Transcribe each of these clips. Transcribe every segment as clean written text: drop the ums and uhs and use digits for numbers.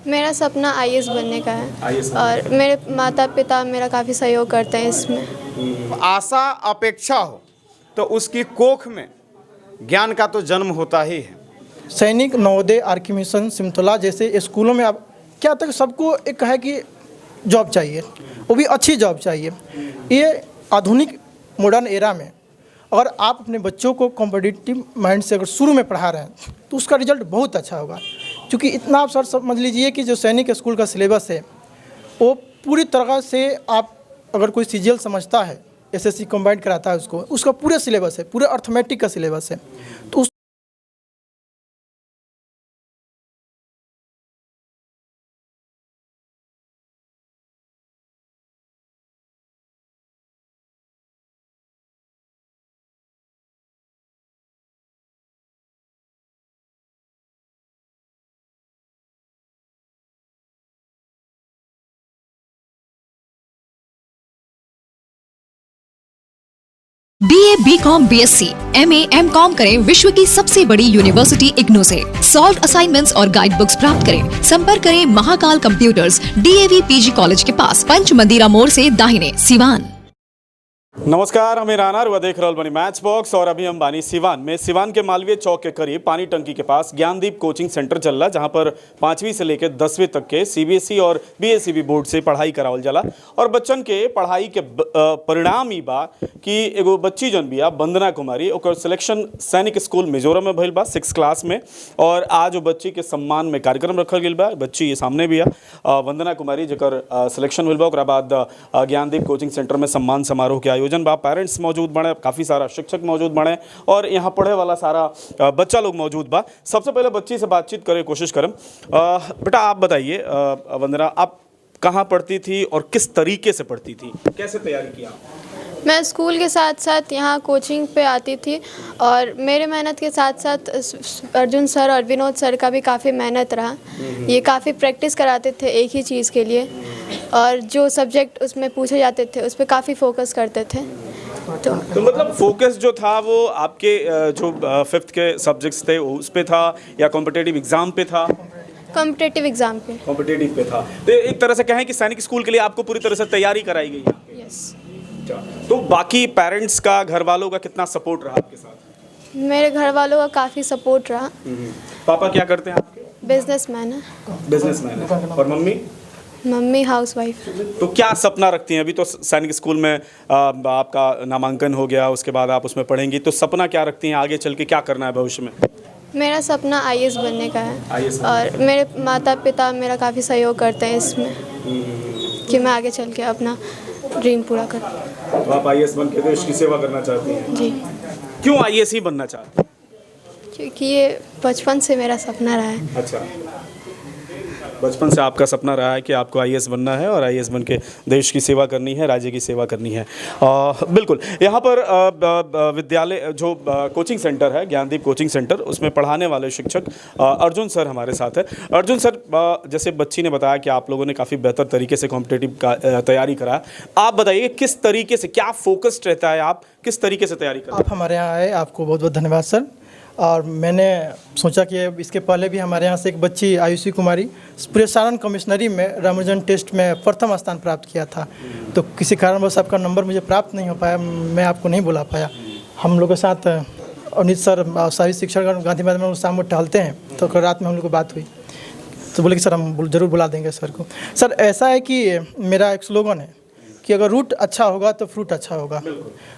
मेरा सपना आईएएस बनने का है आईएएस और मेरे माता पिता मेरा काफ़ी सहयोग करते हैं इसमें। आशा अपेक्षा हो तो उसकी कोख में ज्ञान का तो जन्म होता ही है। सैनिक, नवोदय, आरके मिशन, सिमतोला जैसे स्कूलों में अब क्या तक सबको एक है कि जॉब चाहिए, वो भी अच्छी जॉब चाहिए। ये आधुनिक मॉडर्न एरा में अगर आप अपने बच्चों को कॉम्पिटिटिव माइंड से अगर शुरू में पढ़ा रहे हैं तो उसका रिजल्ट बहुत अच्छा होगा। क्योंकि इतना आप सर समझ लीजिए कि जो सैनिक स्कूल का सिलेबस है वो पूरी तरह से, आप अगर कोई सीजीएल समझता है, एसएससी कंबाइंड कराता है उसको, उसका पूरे सिलेबस है, पूरे अर्थमेटिक का सिलेबस है। तो उस BA, BCom, BSc, MA, MCom करें विश्व की सबसे बड़ी यूनिवर्सिटी इग्नू से। सॉल्व असाइनमेंट्स और गाइड बुक्स प्राप्त करें। संपर्क करें Mahakal computers, DAV PG college के पास, पंच मंदिरा मोड़ से दाहिने, सिवान। नमस्कार, हमें राना रुआ देख रहा बनी मैच बॉक्स और अभी हम बानी सिवान में। सिवान के मालवीय चौक के करीब पानी टंकी के पास ज्ञानदीप कोचिंग सेंटर चल रहा, जहां पर 5वीं से लेकर 10वीं तक के CBSE और BACB बोर्ड से पढ़ाई करावल जाला। और बच्चन के पढ़ाई के परिणाम ही बा कि एगो बच्ची जन बिया वंदना कुमारी, ओकर सिलेक्शन सैनिक स्कूल मिजोरम में भइल बा 6 क्लास में। और आज वो बच्ची के सम्मान में कार्यक्रम रखल गया बा। बच्ची ये सामने बिया वंदना कुमारी, जकर सिलेक्शन भइल बा। ओकरा बाद ज्ञानदीप कोचिंग सेंटर में सम्मान समारोह के आयोजन बा। पेरेंट्स मौजूद बने, काफ़ी सारा शिक्षक मौजूद बने और यहाँ पढ़े वाला सारा बच्चा लोग मौजूद बा। सबसे पहले बच्ची से बातचीत करे कोशिश करम। बेटा आप बताइए वंदना, आप कहाँ पढ़ती थी और किस तरीके से पढ़ती थी, कैसे तैयारी किया? मैं स्कूल के साथ साथ यहाँ कोचिंग पे आती थी और मेरे मेहनत के साथ साथ अर्जुन सर और विनोद सर का भी काफ़ी मेहनत रहा। ये काफ़ी प्रैक्टिस कराते थे एक ही चीज़ के लिए और जो सब्जेक्ट उसमें पूछे जाते थे उस पर काफ़ी फोकस करते थे। तो मतलब फोकस जो था वो आपके जो 5th के सब्जेक्ट्स थे उस पे था या कॉम्पिटिटिव एग्जाम पे था? कॉम्पिटिटिव एग्ज़ाम पे। कॉम्पिटिटिव पे था। तो एक तरह से कहें कि सैनिक स्कूल के लिए आपको पूरी तरह से तैयारी कराई गई। यस। तो बाकी पेरेंट्स का, घर वालों का कितना सपोर्ट रहा आपके साथ? मेरे घर वालों का काफ़ी सपोर्ट रहा। पापा क्या करते हैं आपके? बिजनेसमैन है। बिजनेसमैन है। और मम्मी? Mummy housewife. तो क्या सपना रखती हैं? अभी तो सैनिक स्कूल में आपका नामांकन हो गया, उसके बाद आप उसमें पढ़ेंगी, तो सपना क्या रखती हैं आगे चल के, क्या करना है भविष्य में? मेरा सपना आईएएस बनने का है आईएएस और मेरे माता पिता मेरा काफ़ी सहयोग करते हैं इसमें कि मैं आगे चल के अपना ड्रीम पूरा करूँ। तो आप आईएएस बन के देश की सेवा करना चाहती हैं? जी। क्यों आईएएस ही बनना चाहती हैं? क्योंकि ये बचपन से मेरा सपना रहा है। अच्छा, बचपन से आपका सपना रहा है कि आपको आईएएस बनना है और आईएएस बन के देश की सेवा करनी है, राज्य की सेवा करनी है। बिल्कुल। यहाँ पर विद्यालय जो कोचिंग सेंटर है, ज्ञानदीप कोचिंग सेंटर, उसमें पढ़ाने वाले शिक्षक अर्जुन सर हमारे साथ है। अर्जुन सर, जैसे बच्ची ने बताया कि आप लोगों ने काफ़ी बेहतर तरीके से कॉम्पिटिटिव का तैयारी करा, आप बताइए किस तरीके से, क्या फोकस्ड रहता है, आप किस तरीके से तैयारी करें? आप हमारे यहाँ आए, आपको बहुत बहुत धन्यवाद सर। और मैंने सोचा कि इसके पहले भी हमारे यहाँ से एक बच्ची आयुषी कुमारी पूरे सारण कमिश्नरी में रामानुजन टेस्ट में प्रथम स्थान प्राप्त किया था। तो किसी कारणवश आपका नंबर मुझे प्राप्त नहीं हो पाया, मैं आपको नहीं बुला पाया। हम लोग के साथ अनित सर, साहित्य शिक्षक गांधी मैदान में शाम को टहलते हैं, तो कल रात में हम लोग को बात हुई तो बोले कि सर हम ज़रूर बुला देंगे सर को। सर ऐसा है कि मेरा एक स्लोगन है कि अगर रूट अच्छा होगा तो फ्रूट अच्छा होगा।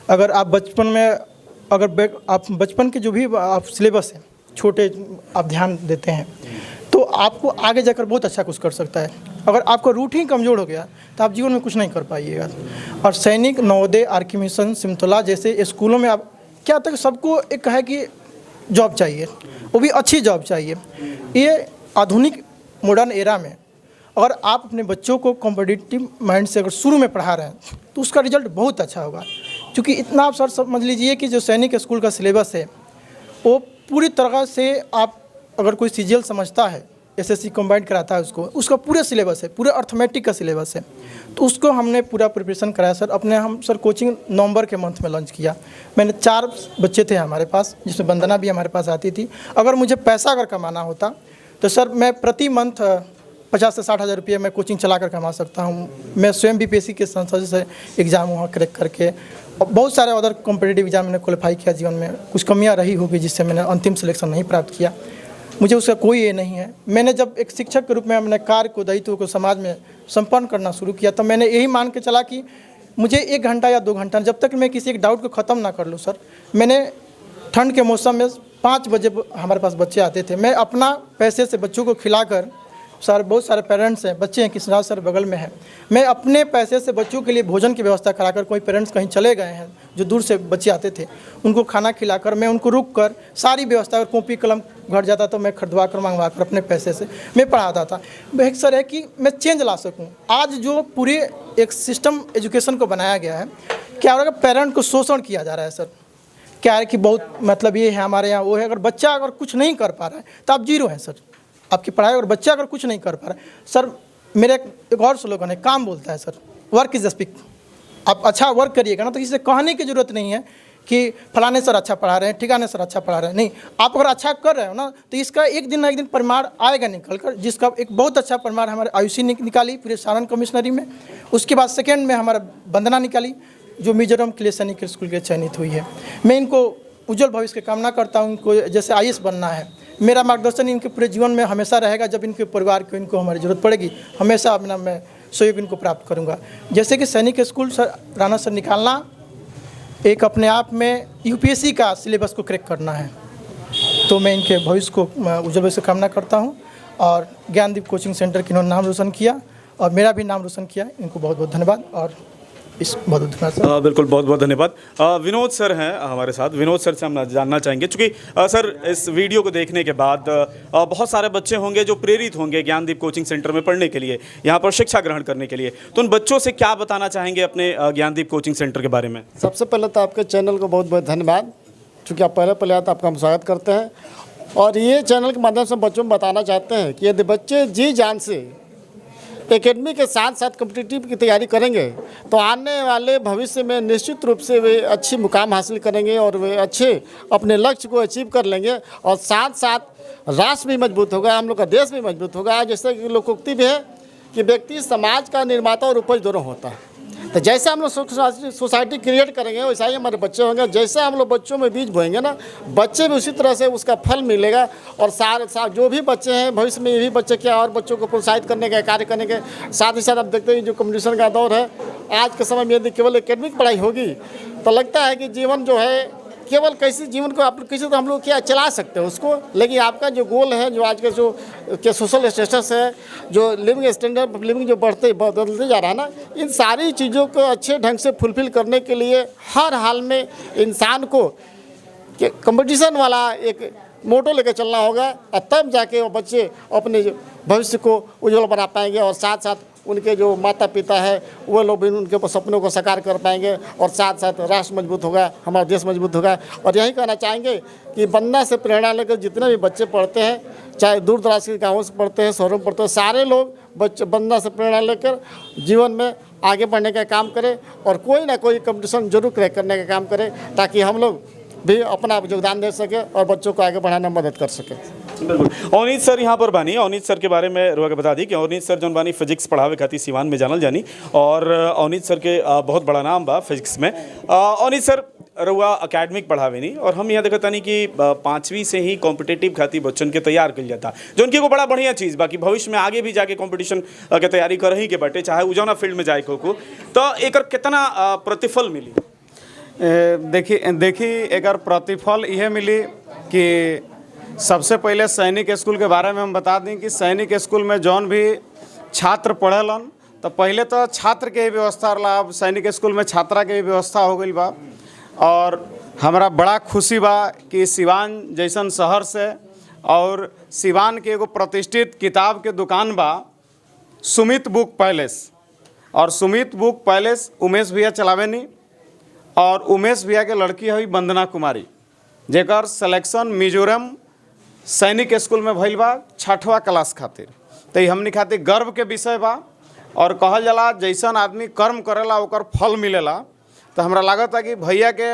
अगर आप बचपन में, अगर आप बचपन के जो भी आप सिलेबस है छोटे आप ध्यान देते हैं तो आपको आगे जाकर बहुत अच्छा कुछ कर सकता है। अगर आपका रूट ही कमज़ोर हो गया तो आप जीवन में कुछ नहीं कर पाइएगा। और सैनिक, नवोदय, आरके मिशन, सिमतोला जैसे स्कूलों में आप क्या तक सबको एक है कि जॉब चाहिए, वो भी अच्छी जॉब चाहिए। ये आधुनिक मॉडर्न एरा में अगर आप अपने बच्चों को कॉम्पिटिटिव माइंड से अगर शुरू में पढ़ा रहे हैं तो उसका रिजल्ट बहुत अच्छा होगा। क्योंकि इतना आप सर समझ लीजिए कि जो सैनिक स्कूल का सिलेबस है वो पूरी तरह से, आप अगर कोई सीजीएल समझता है, एसएससी कंबाइंड कराता है उसको, उसका पूरे सिलेबस है, पूरे अर्थमेटिक का सिलेबस है। तो उसको हमने पूरा प्रिपरेशन कराया सर। अपने हम सर कोचिंग नवंबर के मंथ में लॉन्च किया। मैंने 4 बच्चे थे हमारे पास, जिसमें वंदना भी हमारे पास आती थी। अगर मुझे पैसा अगर कमाना होता तो सर मैं प्रति मंथ 50 से 60 हज़ार रुपये मैं कोचिंग चला कर कमा सकता हूँ। मैं स्वयं BPSC के संसद से एग्ज़ाम वहाँ क्रैक करके और बहुत सारे अदर कॉम्पिटिटिव एग्जाम मैंने क्वालिफाई किया। जीवन में कुछ कमियाँ रही होगी जिससे मैंने अंतिम सिलेक्शन नहीं प्राप्त किया, मुझे उसका कोई ये नहीं है। मैंने जब एक शिक्षक के रूप में अपने कार्य को, दायित्व को समाज में संपन्न करना शुरू किया तो मैंने यही मान के चला कि मुझे 1 घंटा या 2 घंटा, जब तक मैं किसी एक डाउट को ख़त्म ना कर लूँ सर। मैंने ठंड के मौसम में 5 बजे हमारे पास बच्चे आते थे, मैं अपना पैसे से बच्चों को खिलाकर, सर बहुत सारे पेरेंट्स हैं, बच्चे हैं, कृष्णराज सर बगल में है, मैं अपने पैसे से बच्चों के लिए भोजन की व्यवस्था कराकर, कोई पेरेंट्स कहीं चले गए हैं जो दूर से बच्चे आते थे उनको खाना खिलाकर, मैं उनको रुक कर सारी व्यवस्था, अगर कॉपी कलम घर जाता तो मैं खरीदवा कर मंगवा कर अपने पैसे से मैं पढ़ाता था। एक सर है कि मैं चेंज ला सकूँ। आज जो पूरे एक सिस्टम एजुकेशन को बनाया गया है, क्या हो रहा है, पेरेंट को शोषण किया जा रहा है सर। क्या है कि बहुत मतलब ये है हमारे यहाँ वो है, अगर बच्चा अगर कुछ नहीं कर पा रहा है तो आप जीरो हैं सर, आपकी पढ़ाई। अगर बच्चा अगर कुछ नहीं कर पा रहा है सर, मेरा एक और स्लोगन है, काम बोलता है सर, वर्क इज स्पीक। आप अच्छा वर्क करिएगा ना तो इसे कहने की ज़रूरत नहीं है कि फलाने सर अच्छा पढ़ा रहे हैं, ठिकाने सर अच्छा पढ़ा रहे हैं, नहीं। आप अगर अच्छा कर रहे हो ना तो इसका एक दिन ना एक दिन परिमाण आएगा निकल कर, जिसका एक बहुत अच्छा परिमाण हमारे आयुषी निकाली पूरे सारण कमिश्नरी में। उसके बाद सेकेंड में हमारा वंदना निकाली जो मिजोरम के लिए सैनिक स्कूल के चयनित हुई है। मैं इनको उज्जवल भविष्य की कामना करता हूँ। इनको जैसे IAS बनना है, मेरा मार्गदर्शन इनके पूरे जीवन में हमेशा रहेगा। जब इनके परिवार को इनको हमारी ज़रूरत पड़ेगी हमेशा अपना मैं सहयोग इनको प्राप्त करूँगा। जैसे कि सैनिक स्कूल सर राणा सर निकालना एक अपने आप में UPSC का सिलेबस को क्रैक करना है, तो मैं इनके भविष्य को उज्जवल भविष्य कामना करता हूँ। और ज्ञानदीप कोचिंग सेंटर के इन्होंने नाम रोशन किया और मेरा भी नाम रोशन किया, इनको बहुत बहुत धन्यवाद। और इस बहुत धन्यवाद सर। बिल्कुल, बहुत बहुत धन्यवाद। विनोद सर हैं हमारे साथ। विनोद सर से हम जानना चाहेंगे, चूँकि सर इस वीडियो को देखने के बाद बहुत सारे बच्चे होंगे जो प्रेरित होंगे ज्ञानदीप कोचिंग सेंटर में पढ़ने के लिए, यहाँ पर शिक्षा ग्रहण करने के लिए, तो उन बच्चों से क्या बताना चाहेंगे अपने ज्ञानदीप कोचिंग सेंटर के बारे में? सबसे पहले तो आपके चैनल को बहुत बहुत धन्यवाद, चूँकि आप पहले आए तो आपका हम स्वागत करते हैं। और ये चैनल के माध्यम से बच्चों में बताना चाहते हैं कि यदि बच्चे जी जान से एकेडमी के साथ साथ कॉम्पिटिटिव की तैयारी करेंगे तो आने वाले भविष्य में निश्चित रूप से वे अच्छी मुकाम हासिल करेंगे और वे अच्छे अपने लक्ष्य को अचीव कर लेंगे। और साथ साथ राष्ट्र भी मजबूत होगा, हम लोग का देश भी मजबूत होगा। जैसे कि लोकोक्ति भी है कि व्यक्ति समाज का निर्माता और उपज दोनों होता है। तो जैसे हम लोग सोसाइटी क्रिएट करेंगे वैसा ही हमारे बच्चे होंगे। जैसे हम लोग बच्चों में बीज बोएंगे ना, बच्चे भी उसी तरह से उसका फल मिलेगा। और साथ जो भी बच्चे हैं भविष्य में, ये भी बच्चे क्या और बच्चों को प्रोत्साहित करने का कार्य करने के साथ ही साथ आप देखते हैं जो कंपटीशन का दौर है आज के समय में, यदि केवल एकेडमिक पढ़ाई होगी तो लगता है कि जीवन जो है केवल कैसे जीवन को आप कैसे तो हम लोग क्या चला सकते हैं उसको। लेकिन आपका जो गोल है, जो आज के जो के सोशल स्टेटस है, जो लिविंग स्टैंडर्ड ऑफ लिविंग जो बदलते जा रहा है ना, इन सारी चीज़ों को अच्छे ढंग से फुलफिल करने के लिए हर हाल में इंसान को कंपटीशन वाला एक मोटो लेकर चलना होगा। और तब जाके वो बच्चे अपने भविष्य को उज्जवल बना पाएंगे। और साथ साथ उनके जो माता पिता है वो लोग भी उनके सपनों को साकार कर पाएंगे। और साथ साथ राष्ट्र मजबूत होगा, हमारा देश मजबूत होगा। और यही कहना चाहेंगे कि वंदना से प्रेरणा लेकर जितने भी बच्चे पढ़ते हैं, चाहे दूर दराज के गाँवों से पढ़ते हैं, शहरों में पढ़ते हैं, सारे लोग बच्चे वंदना से प्रेरणा लेकर जीवन में आगे बढ़ने का काम करें और कोई ना कोई कंपटीशन जरूर क्रैक करने का काम करें, ताकि हम लोग भी अपना योगदान दे सके और बच्चों को आगे बढ़ाने में मदद कर सके। बिल्कुल। अवनीत सर यहाँ पर बानी। अवनीत सर के बारे में रुआ के बता दी कि अवनीत सर जौन बानी फिजिक्स पढ़ावे खातिर सिवान में जानल जानी और अवनीत सर के बहुत बड़ा नाम बा फिजिक्स में। अवनीत सर रुआ अकेडमिक पढ़ावे नहीं और हम यहाँ देखता नहीं कि 5वीं से ही कॉम्पिटिटिव खातिर बच्चन के तैयार कर जाता, जो उनकी को बड़ा बढ़िया चीज़ बाकी भविष्य में आगे भी जाके कॉम्पिटिशन के तैयारी कर ही के बाटे, चाहे उजौना फील्ड में जाए को तो एक कितना प्रतिफल मिली? देखी एकर प्रतिफल यह मिली कि सबसे पहले सैनिक स्कूल के बारे में हम बता दें कि सैनिक स्कूल में जौन भी छात्र पढ़ेलन तो पहले तो छात्र के ही व्यवस्था रहा, अब सैनिक स्कूल में छात्रा के ही व्यवस्था हो गई बा। और हमारा बड़ा खुशी बा कि सिवान जैसन शहर से और सिवान के एगो प्रतिष्ठित किताब के दुकान बा सुमित बुक पैलेस, और सुमित बुक पैलेस उमेश भैया चलावे नहीं और उमेश भैया के लड़की हुई वंदना कुमारी, जेकर सिलेक्शन मिजोरम सैनिक स्कूल में भइल बा 6वां क्लास खातिर। तो हमनी खातिर गर्व के विषय बा। और कहल जाला जैसन आदमी कर्म करेला ओकर फल मिलेला। तो हमरा लागत है कि भैया के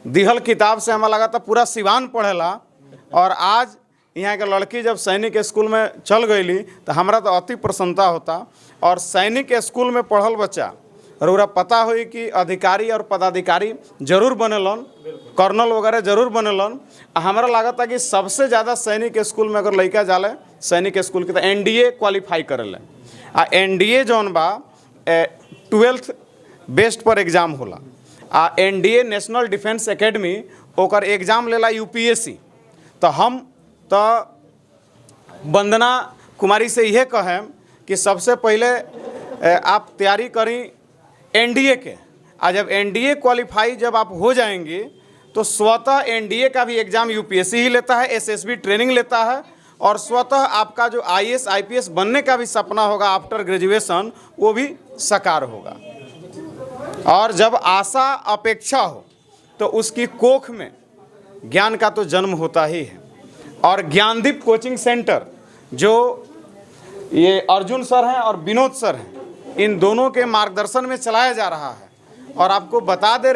दिहल किताब से हमरा लागत है पूरा सिवान पढ़ेला और आज यहाँ के लड़की जब सैनिक स्कूल में चल गई तो हमरा तो अति प्रसन्नता होता। और सैनिक स्कूल में पढ़ल बच्चा रउरा पता हुई कि अधिकारी और पदाधिकारी जरूर बनेलन, कर्नल वगैरह जरूर बनेलन। हमरा लागता कि सबसे ज़्यादा सैनिक स्कूल में अगर लड़का जाले सैनिक स्कूल के तो NDA क्वालिफाई करेले। आ NDA जौन बा 12th बेस्ट पर एग्ज़ाम होला। आ NDA नेशनल डिफेंस एकेडमी ओकर एग्ज़ाम लेला UPSC। तो हम तो वंदना कुमारी से यह कहें कि सबसे पहले आप तैयारी करी NDA के। आज जब NDA क्वालिफाई जब आप हो जाएंगे तो स्वतः NDA का भी एग्ज़ाम UPSC ही लेता है, SSB ट्रेनिंग लेता है, और स्वतः आपका जो IAS IPS बनने का भी सपना होगा आफ्टर ग्रेजुएशन वो भी साकार होगा। और जब आशा अपेक्षा हो तो उसकी कोख में ज्ञान का तो जन्म होता ही है। और ज्ञानदीप कोचिंग सेंटर जो ये अर्जुन सर हैं और विनोद सर हैं, इन दोनों के मार्गदर्शन में चलाया जा रहा है। और आपको बता दे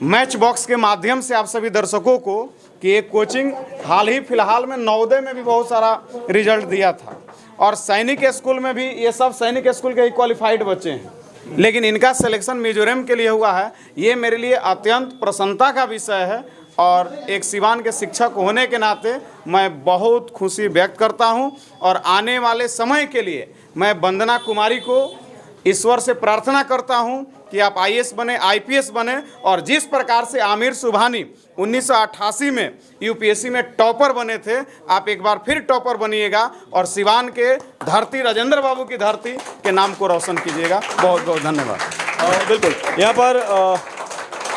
मैच बॉक्स के माध्यम से आप सभी दर्शकों को कि ये कोचिंग हाल ही फिलहाल में नवोदय में भी बहुत सारा रिजल्ट दिया था, और सैनिक स्कूल में भी ये सब सैनिक स्कूल के ही क्वालिफाइड बच्चे हैं, लेकिन इनका सिलेक्शन मिजोरम के लिए हुआ है। ये मेरे लिए अत्यंत प्रसन्नता का विषय है। और एक सिवान के शिक्षक होने के नाते मैं बहुत खुशी व्यक्त करता हूं। और आने वाले समय के लिए मैं वंदना कुमारी को ईश्वर से प्रार्थना करता हूं कि आप IAS बने, IPS बने, और जिस प्रकार से आमिर सुबहानी 1988 में UPSC में टॉपर बने थे, आप एक बार फिर टॉपर बनिएगा और सिवान के धरती राजेंद्र बाबू की धरती के नाम को रोशन कीजिएगा। बहुत बहुत धन्यवाद। बिल्कुल, यहाँ पर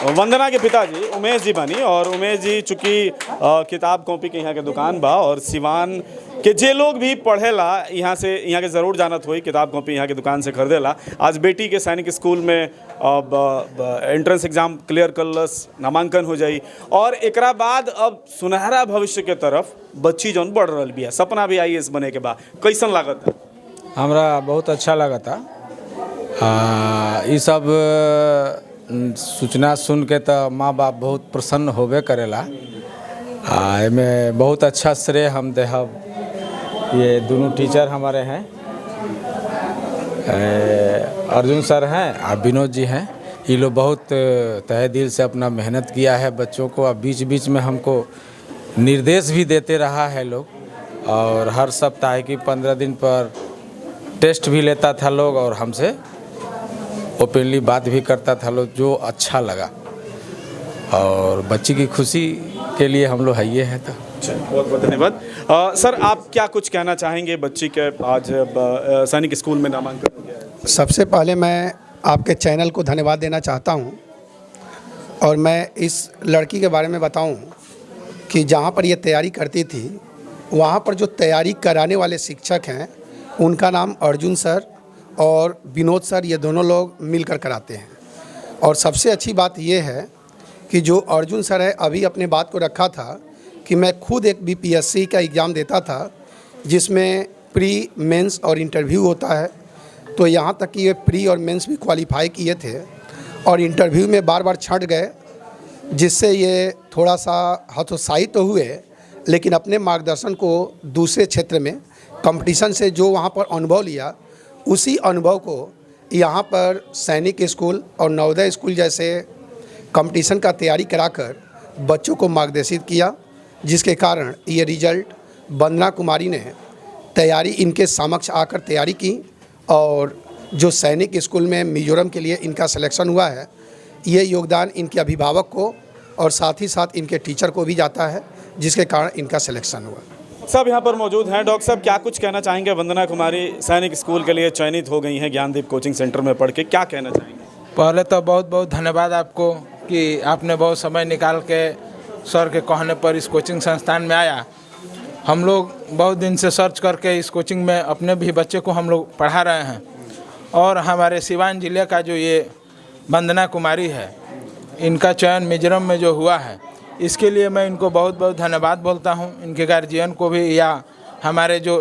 वंदना के पिताजी उमेश जी बनी, और उमेश जी चूँकि किताब कॉपी के यहाँ के दुकान बा, और सिवान के जे लोग भी पढ़ेला यहाँ के ज़रूर जानत होई किताब कॉपी यहाँ के दुकान से खरीदेला। आज बेटी के सैनिक स्कूल में एंट्रेंस एग्ज़ाम क्लियर करलस, नामांकन हो जाई, और एकरा बाद अब सुनहरा भविष्य के तरफ बच्ची जौन बढ़ रही बिया, सपना भी IAS बने के बाद कैसन लागत है? हमरा बहुत अच्छा लगता। ये सब सूचना सुन के तो माँ बाप बहुत प्रसन्न होबे करेला। एमे बहुत अच्छा श्रेय हम देहब ये दोनों टीचर हमारे हैं, अर्जुन सर हैं और विनोद जी हैं। ये लोग बहुत तहे दिल से अपना मेहनत किया है बच्चों को। अब बीच बीच में हमको निर्देश भी देते रहा है लोग, और हर सप्ताह की 15 दिन पर टेस्ट भी लेता था लोग, और हमसे ओपनली बात भी करता था लोग, जो अच्छा लगा। और बच्ची की खुशी के लिए हम लोग है हैं। तो बहुत बहुत धन्यवाद। सर, आप क्या कुछ कहना चाहेंगे बच्ची के आज सैनिक स्कूल में नामांकन हो गया? सबसे पहले मैं आपके चैनल को धन्यवाद देना चाहता हूं, और मैं इस लड़की के बारे में बताऊं कि जहां पर ये तैयारी करती थी वहां पर जो तैयारी कराने वाले शिक्षक हैं उनका नाम अर्जुन सर और विनोद सर, ये दोनों लोग मिलकर कराते हैं। और सबसे अच्छी बात ये है कि जो अर्जुन सर है अभी अपने बात को रखा था कि मैं खुद एक BPSC का एग्ज़ाम देता था जिसमें प्री, मेंस और इंटरव्यू होता है। तो यहाँ तक कि ये प्री और मेंस भी क्वालिफाई किए थे, और इंटरव्यू में बार बार छंट गए, जिससे ये थोड़ा सा हतोत्साहित तो हुए, लेकिन अपने मार्गदर्शन को दूसरे क्षेत्र में कंपटीशन से जो वहाँ पर अनुभव लिया, उसी अनुभव को यहाँ पर सैनिक स्कूल और नवोदय स्कूल जैसे कंपटीशन का तैयारी कराकर बच्चों को मार्गदर्शित किया, जिसके कारण ये रिजल्ट वंदना कुमारी ने तैयारी इनके समक्ष आकर तैयारी की, और जो सैनिक स्कूल में मिजोरम के लिए इनका सिलेक्शन हुआ है, ये योगदान इनके अभिभावक को और साथ ही साथ इनके टीचर को भी जाता है, जिसके कारण इनका सिलेक्शन हुआ। सब यहाँ पर मौजूद हैं। डॉक्टर साहब, क्या कुछ कहना चाहेंगे? वंदना कुमारी सैनिक स्कूल के लिए चयनित हो गई हैं ज्ञानदीप कोचिंग सेंटर में पढ़ के, क्या कहना चाहेंगे? पहले तो बहुत बहुत धन्यवाद आपको कि आपने बहुत समय निकाल के सर के कहने पर इस कोचिंग संस्थान में आया। हम लोग बहुत दिन से सर्च करके इस कोचिंग में अपने भी बच्चे को हम लोग पढ़ा रहे हैं, और हमारे सिवान जिले का जो ये वंदना कुमारी है, इनका चयन मिजोरम में जो हुआ है, इसके लिए मैं इनको बहुत बहुत धन्यवाद बोलता हूँ। इनके गार्जियन को भी, या हमारे जो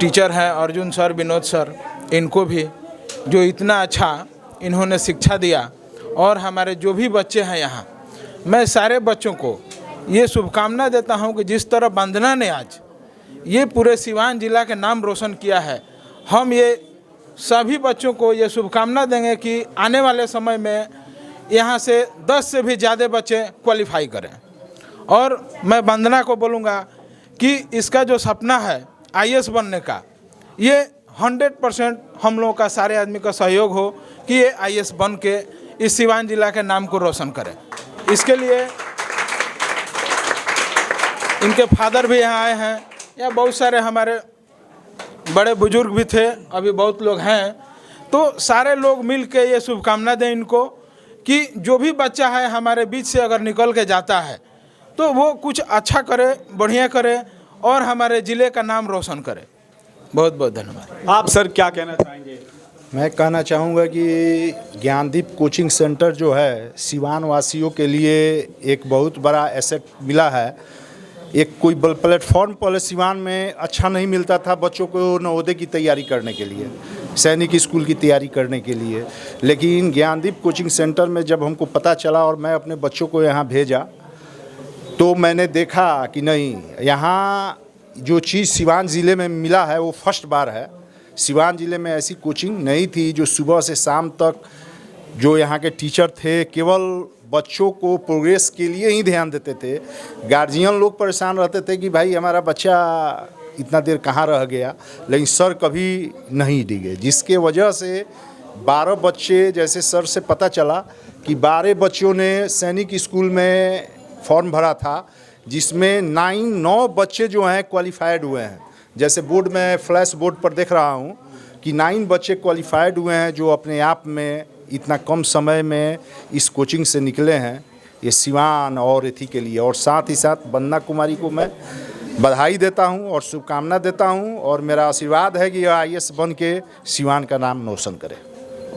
टीचर हैं अर्जुन सर, विनोद सर, इनको भी, जो इतना अच्छा इन्होंने शिक्षा दिया। और हमारे जो भी बच्चे हैं यहाँ, मैं सारे बच्चों को ये शुभकामना देता हूं कि जिस तरह वंदना ने आज ये पूरे सिवान जिला के नाम रोशन किया है, हम ये सभी बच्चों को ये शुभकामना देंगे कि आने वाले समय में यहाँ से 10 से भी ज़्यादा बच्चे क्वालिफाई करें। और मैं वंदना को बोलूँगा कि इसका जो सपना है IAS बनने का, ये 100% हम लोगों का सारे आदमी का सहयोग हो कि ये IAS बन के इस सिवान जिला के नाम को रोशन करें। इसके लिए इनके फादर भी यहाँ आए हैं, या बहुत सारे हमारे बड़े बुजुर्ग भी थे, अभी बहुत लोग हैं, तो सारे लोग मिल के ये शुभकामना दें इनको कि जो भी बच्चा है हमारे बीच से अगर निकल के जाता है तो वो कुछ अच्छा करे, बढ़िया करे और हमारे ज़िले का नाम रोशन करे। बहुत बहुत धन्यवाद। आप सर क्या कहना चाहेंगे? मैं कहना चाहूँगा कि ज्ञानदीप कोचिंग सेंटर जो है सिवान वासियों के लिए एक बहुत बड़ा एसेट मिला है। एक कोई प्लेटफॉर्म पहले सिवान में अच्छा नहीं मिलता था बच्चों को नवोदय की तैयारी करने के लिए, सैनिक स्कूल की तैयारी करने के लिए, लेकिन ज्ञानदीप कोचिंग सेंटर में जब हमको पता चला और मैं अपने बच्चों को यहाँ भेजा तो मैंने देखा कि नहीं, यहाँ जो चीज़ सिवान ज़िले में मिला है वो फर्स्ट बार है। सिवान ज़िले में ऐसी कोचिंग नहीं थी जो सुबह से शाम तक जो यहाँ के टीचर थे केवल बच्चों को प्रोग्रेस के लिए ही ध्यान देते थे। गार्जियन लोग परेशान रहते थे कि भाई हमारा बच्चा इतना देर कहाँ रह गया, लेकिन सर कभी नहीं डिगे, जिसके वजह से 12 बच्चे, जैसे सर से पता चला कि 12 बच्चों ने सैनिक स्कूल में फॉर्म भरा था, जिसमें 9 बच्चे जो हैं क्वालिफाइड हुए हैं। जैसे बोर्ड में फ्लैश बोर्ड पर देख रहा हूँ कि 9 बच्चे क्वालिफाइड हुए हैं, जो अपने आप में इतना कम समय में इस कोचिंग से निकले हैं। ये सिवान और एथी के लिए, और साथ ही साथ वंदना कुमारी को मैं बधाई देता हूं और शुभकामना देता हूं, और मेरा आशीर्वाद है कि यह IAS बन के सिवान का नाम रोशन करे।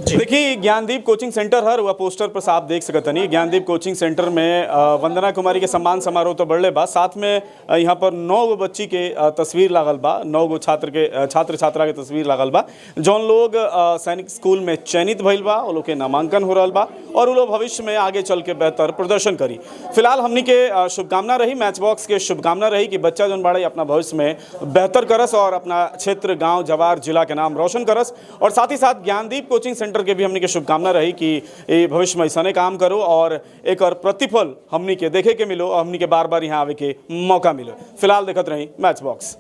देखिए ज्ञानदीप कोचिंग सेंटर हर वह पोस्टर पर साफ देख सकते नहीं। ज्ञानदीप कोचिंग सेंटर में वंदना कुमारी के सम्मान समारोह तो बढ़ले बा, साथ में यहाँ पर 9 गो बच्ची के तस्वीर लागल बा, 9 गो छात्र छात्रा के तस्वीर लागल बा, जौन लोग सैनिक स्कूल में चयनित भइल बा, वो लोग के नामांकन हो रहा बा और वो लोग भविष्य में आगे चल के बेहतर प्रदर्शन करी। फिलहाल हमनी के शुभकामना रही, मैच बॉक्स के शुभकामना रही कि बच्चा जौन बाड़े अपना भविष्य में बेहतर करस और अपना क्षेत्र, गाँव, जवार, जिला के नाम रोशन करस। और साथ ही साथ ज्ञानदीप कोचिंग सेंटर के भी हमनी के शुभकामना रही कि भविष्य में ऐसा काम करो और एक और प्रतिफल हमनी के देखे के मिलो और हमनी के बार बार यहाँ आवे के मौका मिलो। फिलहाल देखते रही मैच बॉक्स।